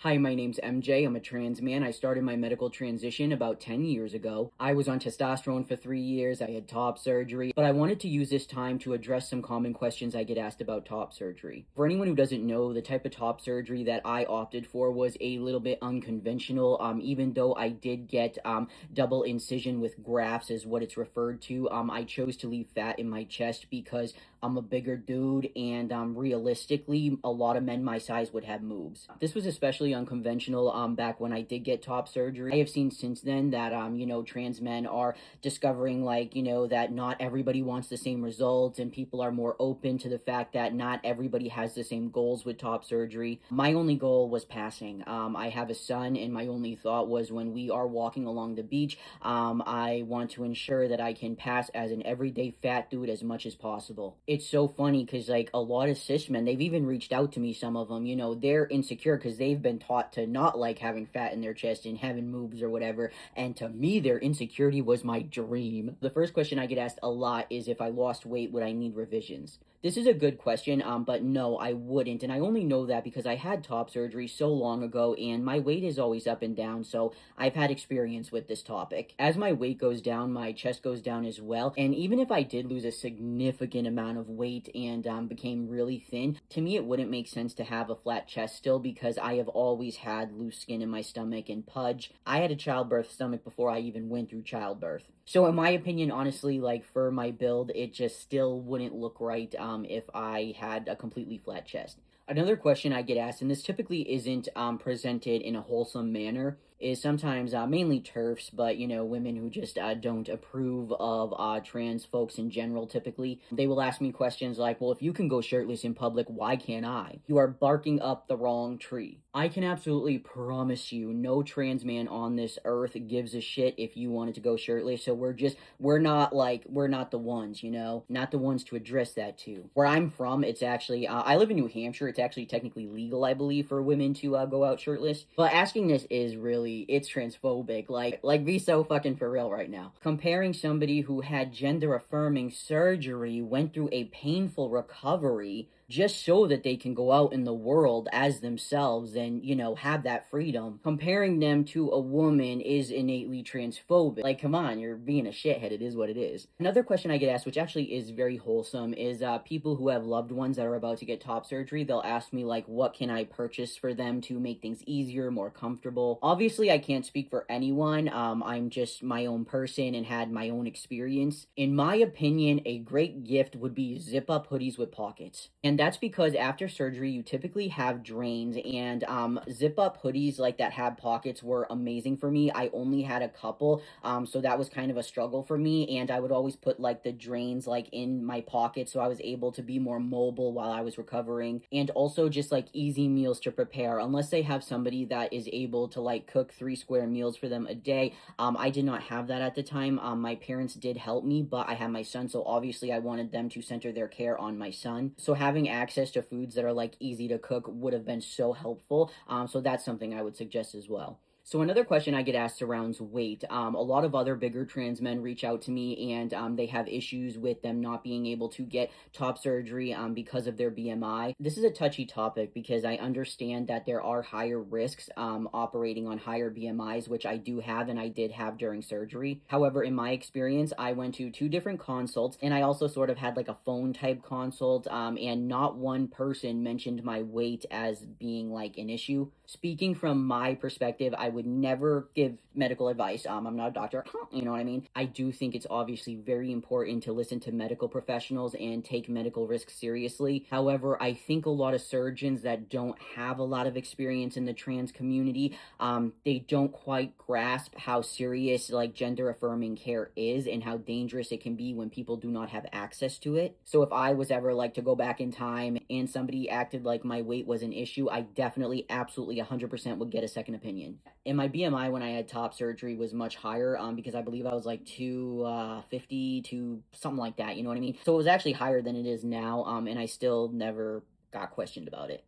Hi, my name's MJ. I'm a trans man. I started my medical transition about 10 years ago. I was on testosterone for 3 years. I had top surgery, but I wanted to use this time to address some common questions I get asked about top surgery. For anyone who doesn't know, the type of top surgery that I opted for was a little bit unconventional. Even though I did get double incision with grafts, is what it's referred to. I chose to leave fat in my chest because I'm a bigger dude, and realistically, a lot of men my size would have moves. This was especially unconventional back when I did get top surgery. I have seen since then that trans men are discovering that not everybody wants the same results, and people are more open to the fact that not everybody has the same goals with top surgery. My only goal was passing. I have a son, and my only thought was when we are walking along the beach, I want to ensure that I can pass as an everyday fat dude as much as possible. It's so funny because like a lot of cis men, they've even reached out to me. Some of them, they're insecure because they've been taught to not like having fat in their chest and having moves or whatever. And to me, their insecurity was my dream. The first question I get asked a lot is, if I lost weight, would I need revisions? This is a good question, but no, I wouldn't. And I only know that because I had top surgery so long ago and my weight is always up and down. So I've had experience with this topic. As my weight goes down, my chest goes down as well. And even if I did lose a significant amount of weight and became really thin, to me, it wouldn't make sense to have a flat chest still because I have always had loose skin in my stomach and pudge. I had a childbirth stomach before I even went through childbirth. So in my opinion, honestly, like for my build, it just still wouldn't look right if I had a completely flat chest. Another question I get asked, and this typically isn't presented in a wholesome manner, is sometimes mainly TERFs, but women who just don't approve of trans folks in general. Typically, they will ask me questions like, well, if you can go shirtless in public, why can't I? You are barking up the wrong tree. I can absolutely promise you no trans man on this earth gives a shit if you wanted to go shirtless. So we're not the ones, not the ones to address that to. Where I'm from, it's actually I live in New Hampshire. It's actually technically legal, I believe, for women to go out shirtless. But asking this is really, it's transphobic. Like be so fucking for real right now. Comparing somebody who had gender affirming surgery, went through a painful recovery just so that they can go out in the world as themselves and, have that freedom. Comparing them to a woman is innately transphobic. Like, come on, you're being a shithead. It is what it is. Another question I get asked, which actually is very wholesome, is people who have loved ones that are about to get top surgery. They'll ask me, like, what can I purchase for them to make things easier, more comfortable? Obviously, I can't speak for anyone. I'm just my own person and had my own experience. In my opinion, a great gift would be zip-up hoodies with pockets. And that's because after surgery, you typically have drains, and zip-up hoodies like that have pockets were amazing for me. I only had a couple, so that was kind of a struggle for me, and I would always put like the drains like in my pocket so I was able to be more mobile while I was recovering, and also just like easy meals to prepare. Unless they have somebody that is able to like cook 3 square meals for them a day, I did not have that at the time. My parents did help me, but I had my son, so obviously I wanted them to center their care on my son. So having access to foods that are like easy to cook would have been so helpful. So that's something I would suggest as well. So another question I get asked surrounds weight. A lot of other bigger trans men reach out to me, and they have issues with them not being able to get top surgery because of their BMI. This is a touchy topic because I understand that there are higher risks operating on higher BMIs, which I do have and I did have during surgery. However, in my experience, I went to 2 different consults, and I also sort of had like a phone type consult, and not one person mentioned my weight as being like an issue. Speaking from my perspective, I would never give medical advice. I'm not a doctor, you know what I mean? I do think it's obviously very important to listen to medical professionals and take medical risks seriously. However, I think a lot of surgeons that don't have a lot of experience in the trans community, they don't quite grasp how serious like gender affirming care is and how dangerous it can be when people do not have access to it. So if I was ever like to go back in time and somebody acted like my weight was an issue, I definitely absolutely 100% would get a second opinion. And my BMI when I had top surgery was much higher because I believe I was like 250 to something like that, you know what I mean? So it was actually higher than it is now, and I still never got questioned about it.